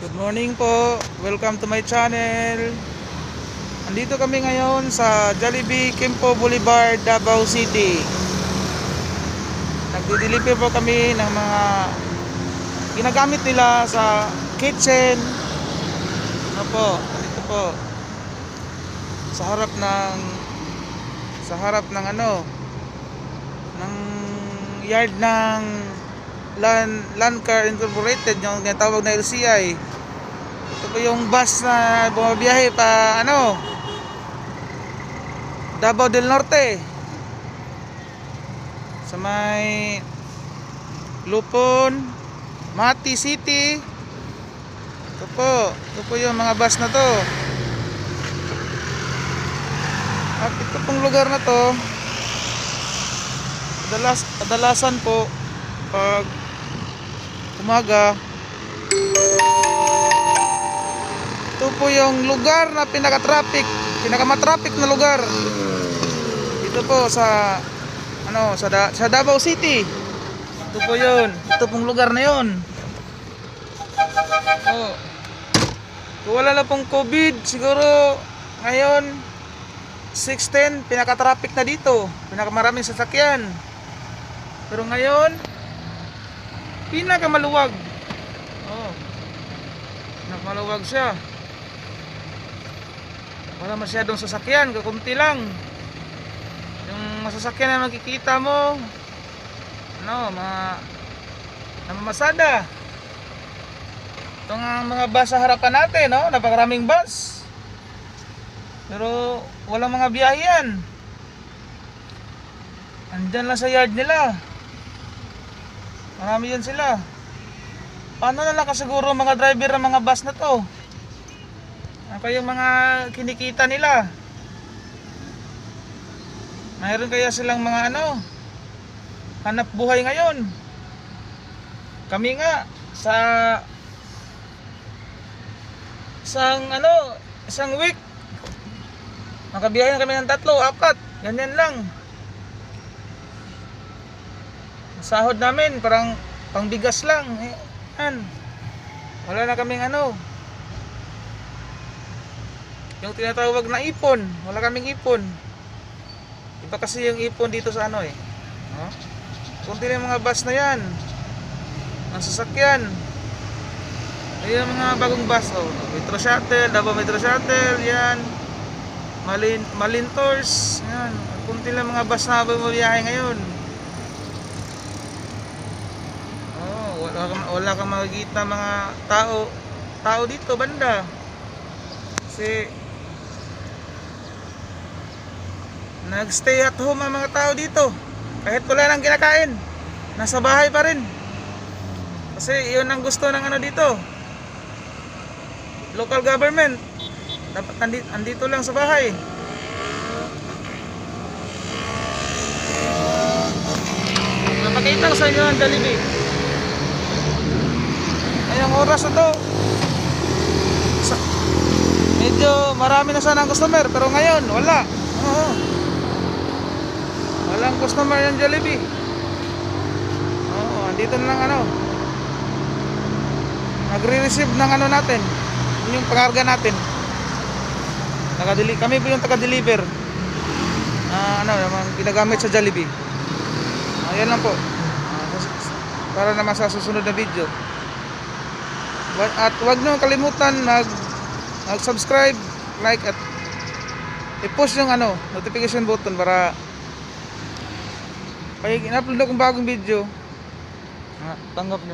Good morning po. Welcome to my channel. Andito kami ngayon sa Jollibee Quimpo Boulevard, Davao City. Nagdi-deliver po kami ng mga ginagamit nila sa kitchen. Ano po? Dito po. Sa harap ng ng yard ng Land Car Incorporated, yung tinatawag na LCI. Ito po yung bus na bumabiyahe pa Davao del Norte sa may Lupon, Mati City. Ito po yung mga bus na to. At ito pong lugar na to, kadalasan po pag umaga, ito po yung lugar na pinakamatraffic na lugar dito po sa Davao City. Ito po yun, ito pong lugar na yun. Kung wala na pong COVID, siguro ngayon 6:10 pinaka-traffic na dito, pinakamaraming sasakyan. Pero ngayon pinakamaluwag. Pinakamaluwag siya. Wala masyadong sasakyan, kakunti lang. Yung masasakyan na makikita mo, mga namamasada. Ito nga mga bus sa harapan natin, napakaraming bus. Pero walang mga biyahe. Andyan lang sa yard nila. Marami yan sila. Paano na lang kasiguro mga driver ng mga bus na to? Ano kayong mga kinikita nila? Mayroon kaya silang mga hanap buhay ngayon? Kami nga sa isang week makabiyahe na kami ng 3-4, ganyan lang. Sahod namin parang pangbigas lang. Wala na kaming yung tinatawag na ipon. Wala kaming ipon. Iba kasi yung ipon dito sa kunti lang mga bus na yan, ang sasakyan. Ayun mga bagong bus, Metro Shuttle, Davao Metro Shuttle, yan, Malintors, yan. Kunti lang mga bus na bumabiyahe ngayon. Wala kang makikita mga tao dito banda. Kasi nagstay at home ang mga tao dito. Kahit wala nang kinakain, nasa bahay pa rin. Kasi yun ang gusto ng dito, local government. Dapat andito lang sa bahay. Napakita ko sa inyo ang Jollibee. Ngayong oras na to, medyo marami na sana ang customer, pero ngayon wala. Walang customer yung Jollibee. Andito na lang nagre-receive ng natin, yung pangarga natin. Kami po yung taga-deliver yung ginagamit sa Jollibee. Ayan lang po, para naman sa susunod na video. At huwag nyo kalimutan mag-subscribe, like, at i-push yung notification button para pag in-upload na kong bagong video, tanggap nyo.